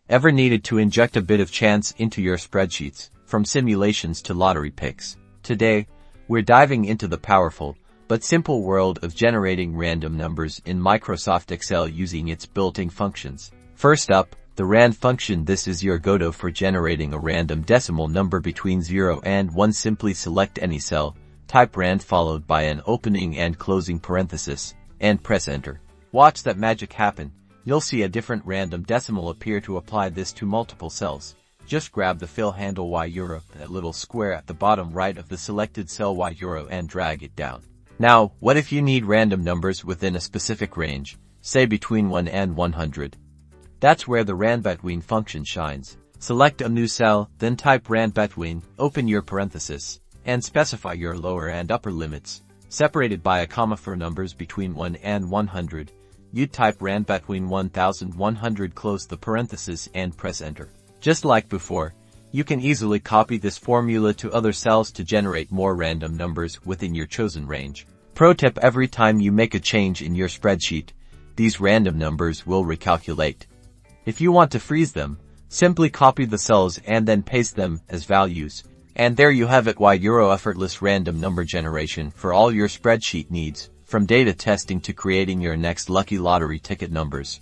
Ever needed to inject a bit of chance into your spreadsheets, from simulations to lottery picks? Today, we're diving into the powerful, but simple world of generating random numbers in Microsoft Excel using its built-in functions. First up, the RAND function. This is your go-to for generating a random decimal number between 0 and 1. Simply select any cell, type RAND followed by an opening and closing parenthesis, and press enter. Watch that magic happen. You'll see a different random decimal appear. To apply this to multiple cells, just grab the fill handle €, that little square at the bottom right of the selected cell €, and drag it down. Now, what if you need random numbers within a specific range, say between 1 and 100? That's where the RANDBETWEEN function shines. Select a new cell, then type RANDBETWEEN, open your parenthesis, and specify your lower and upper limits, separated by a comma. For numbers between 1 and 100, you'd type RANDBETWEEN 1100, close the parenthesis, and press enter. Just like before, you can easily copy this formula to other cells to generate more random numbers within your chosen range. Pro tip: every time you make a change in your spreadsheet, these random numbers will recalculate. If you want to freeze them, simply copy the cells and then paste them as values. And there you have it, effortless random number generation for all your spreadsheet needs, from data testing to creating your next lucky lottery ticket numbers.